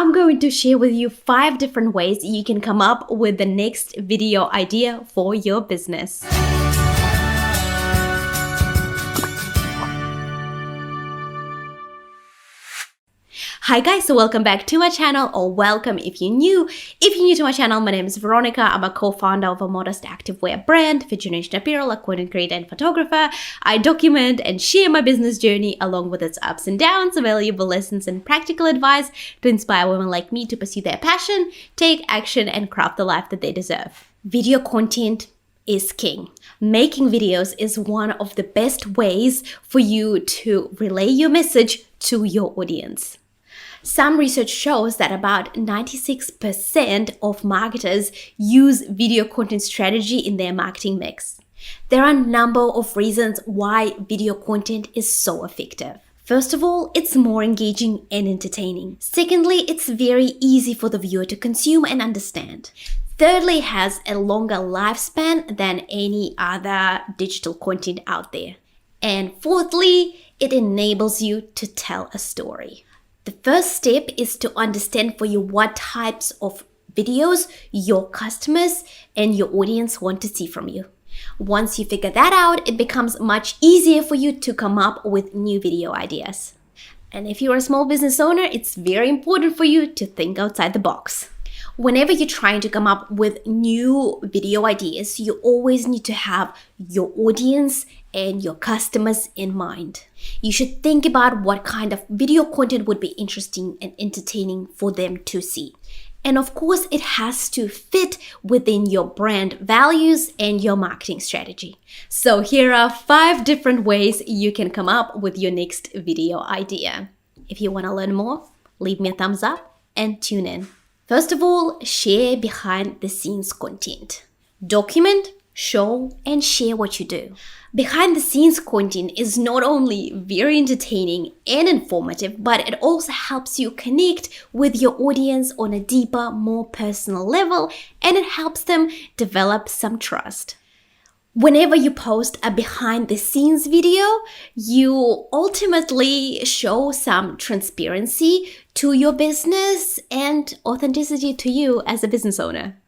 I'm going to share with you 5 different ways you can come up with the next video idea for your business. Hi guys, so welcome back to my channel, or welcome if you're new. If you're new to my channel, my name is Veronica. I'm a co-founder of a modest activewear brand, Fit Generation Apparel, a content creator and photographer. I document and share my business journey along with its ups and downs, valuable lessons and practical advice to inspire women like me to pursue their passion, take action and craft the life that they deserve. Video content is king. Making videos is one of the best ways for you to relay your message to your audience. Some research shows that about 96% of marketers use video content strategy in their marketing mix. There are a number of reasons why video content is so effective. First of all, it's more engaging and entertaining. Secondly, it's very easy for the viewer to consume and understand. Thirdly, it has a longer lifespan than any other digital content out there. And fourthly, it enables you to tell a story. The first step is to understand for you what types of videos your customers and your audience want to see from you. Once you figure that out, it becomes much easier for you to come up with new video ideas. And if you're a small business owner, it's very important for you to think outside the box. Whenever you're trying to come up with new video ideas, you always need to have your audience and your customers in mind. You should think about what kind of video content would be interesting and entertaining for them to see. And of course, it has to fit within your brand values and your marketing strategy. So here are 5 different ways you can come up with your next video idea. If you want to learn more, leave me a thumbs up and tune in. First of all, share behind the scenes content. Document, show, and share what you do. Behind the scenes content is not only very entertaining and informative, but it also helps you connect with your audience on a deeper, more personal level, and it helps them develop some trust. Whenever you post a behind the scenes video, you ultimately show some transparency to your business and authenticity to you as a business owner.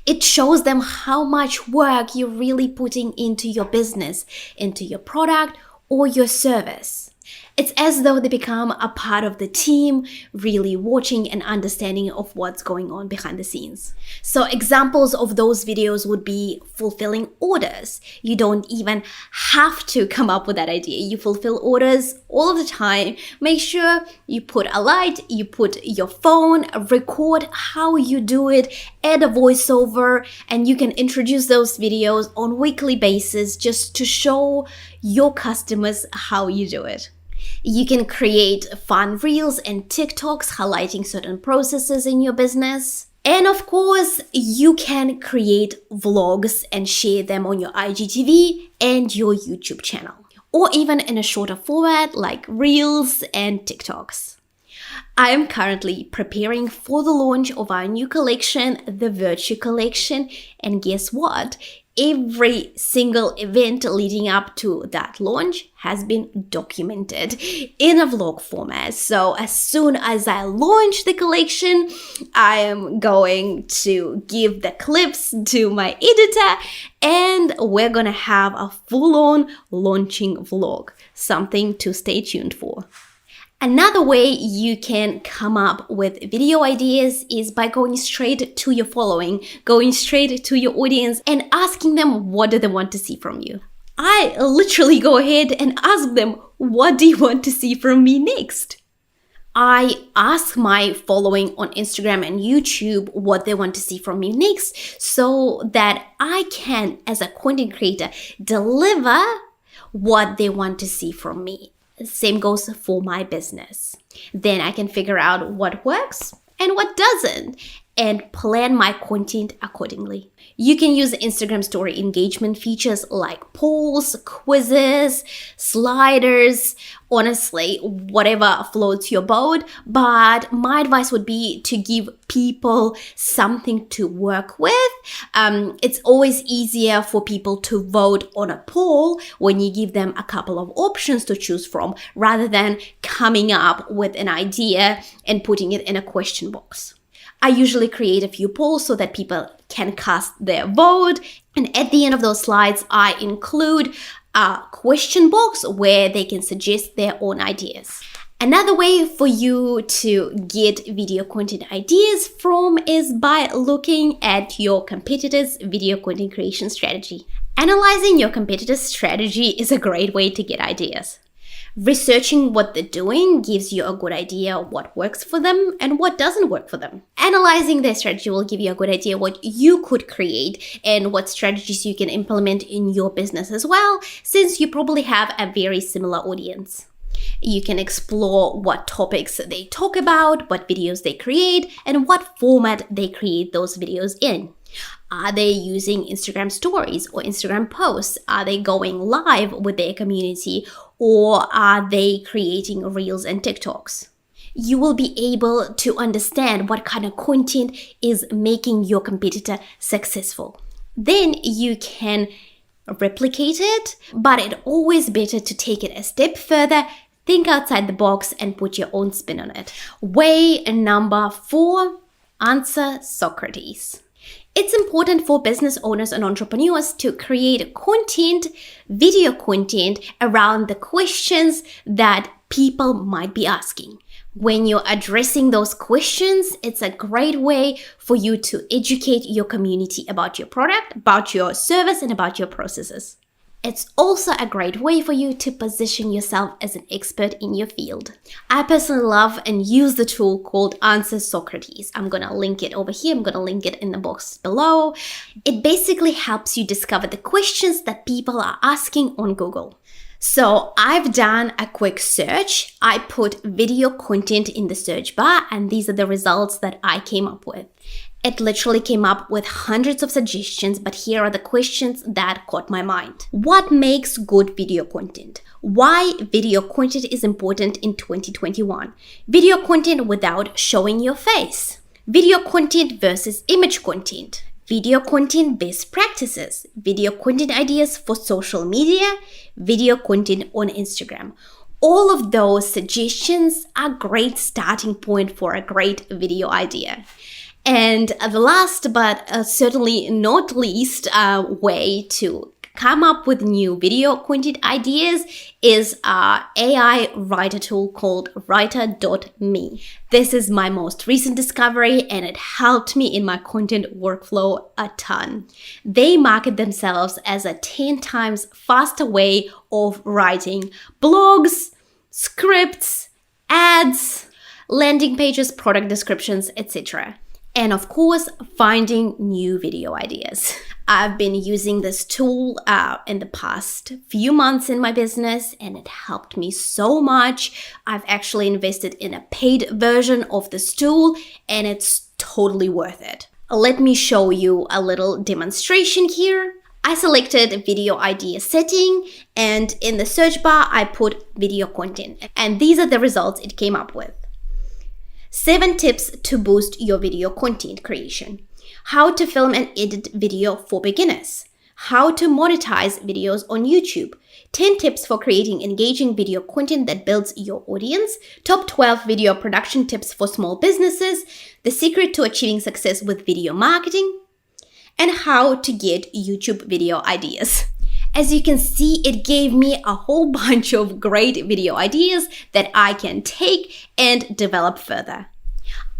It shows them how much work you're really putting into your business, into your product or your service. It's as though they become a part of the team, really watching and understanding of what's going on behind the scenes. So examples of those videos would be fulfilling orders. You don't even have to come up with that idea. You fulfill orders all of the time. Make sure you put a light, you put your phone, record how you do it, add a voiceover, and you can introduce those videos on a weekly basis just to show your customers how you do it. You can create fun reels and TikToks highlighting certain processes in your business. And of course, you can create vlogs and share them on your IGTV and your YouTube channel, or even in a shorter format like reels and TikToks. I am currently preparing for the launch of our new collection, the Virtue Collection, and guess what? Every single event leading up to that launch has been documented in a vlog format. So as soon as I launch the collection, I am going to give the clips to my editor and we're gonna have a full-on launching vlog, something to stay tuned for. Another way you can come up with video ideas is by going straight to your following, going straight to your audience and asking them what do they want to see from you. I literally go ahead and ask them, what do you want to see from me next? I ask my following on Instagram and YouTube what they want to see from me next so that I can, as a content creator, deliver what they want to see from me. Same goes for my business. Then I can figure out what works and what doesn't. and plan my content accordingly. You can use Instagram story engagement features like polls, quizzes, sliders, honestly, whatever floats your boat. But my advice would be to give people something to work with. It's always easier for people to vote on a poll when you give them a couple of options to choose from, rather than coming up with an idea and putting it in a question box. I usually create a few polls so that people can cast their vote. And at the end of those slides, I include a question box where they can suggest their own ideas. Another way for you to get video content ideas from is by looking at your competitors' video content creation strategy. Analyzing your competitors' strategy is a great way to get ideas. Researching what they're doing gives you a good idea of what works for them and what doesn't work for them. Analyzing their strategy will give you a good idea what you could create and what strategies you can implement in your business as well, since you probably have a very similar audience. You can explore what topics they talk about, what videos they create, and what format they create those videos in. Are they using Instagram stories or Instagram posts? Are they going live with their community, or are they creating reels and TikToks? You will be able to understand what kind of content is making your competitor successful. Then you can replicate it, but it's always better to take it a step further, think outside the box, and put your own spin on it. Way number 4, answer Socrates. It's important for business owners and entrepreneurs to create content, video content around the questions that people might be asking. When you're addressing those questions, it's a great way for you to educate your community about your product, about your service, and about your processes. It's also a great way for you to position yourself as an expert in your field. I personally love and use the tool called Answer Socrates. I'm going to link it over here. I'm going to link it in the box below. It basically helps you discover the questions that people are asking on Google. So I've done a quick search. I put video content in the search bar, and these are the results that I came up with. It literally came up with hundreds of suggestions, but here are the questions that caught my mind. What makes good video content? Why video content is important in 2021? Video content without showing your face. Video content versus image content. Video content best practices. Video content ideas for social media. Video content on Instagram. All of those suggestions are a great starting point for a great video idea. And the last but certainly not least way to come up with new video content ideas is an AI writer tool called writer.me. This is my most recent discovery, and it helped me in my content workflow a ton. They market themselves as a 10 times faster way of writing blogs, scripts, ads, landing pages, product descriptions, etc. And of course, finding new video ideas. I've been using this tool in the past few months in my business, and it helped me so much. I've actually invested in a paid version of this tool, and it's totally worth it. Let me show you a little demonstration here. I selected video idea setting, and in the search bar, I put video content. And these are the results it came up with. 7 tips to boost your video content creation. How to film and edit video for beginners. How to monetize videos on YouTube. 10 tips for creating engaging video content that builds your audience. Top 12 video production tips for small businesses. The secret to achieving success with video marketing. And how to get YouTube video ideas. As you can see, it gave me a whole bunch of great video ideas that I can take and develop further.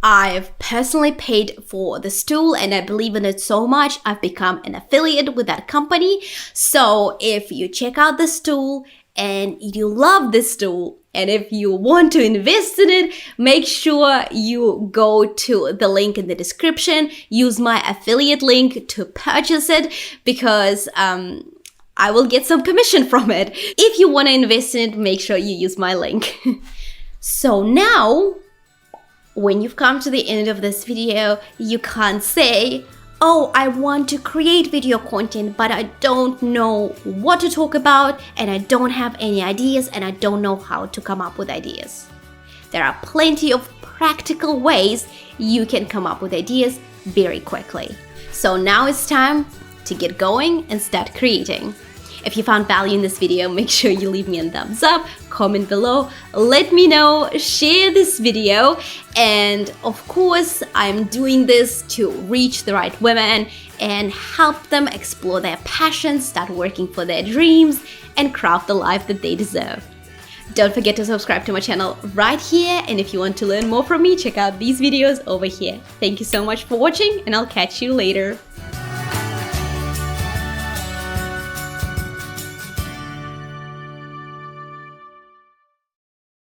I've personally paid for this tool, and I believe in it so much, I've become an affiliate with that company. So if you check out this tool and you love this tool, and if you want to invest in it, make sure you go to the link in the description, use my affiliate link to purchase it, because I will get some commission from it. If you want to invest in it, make sure you use my link. So now When you've come to the end of this video, you can't say, oh, I want to create video content, but I don't know what to talk about, and I don't have any ideas, and I don't know how to come up with ideas. There are plenty of practical ways you can come up with ideas very quickly. So now it's time to get going and start creating. If you found value in this video, make sure you leave me a thumbs up, comment below, let me know, share this video, and of course, I'm doing this to reach the right women and help them explore their passions, start working for their dreams, and craft the life that they deserve. Don't forget to subscribe to my channel right here, and if you want to learn more from me, check out these videos over here. Thank you so much for watching, and I'll catch you later.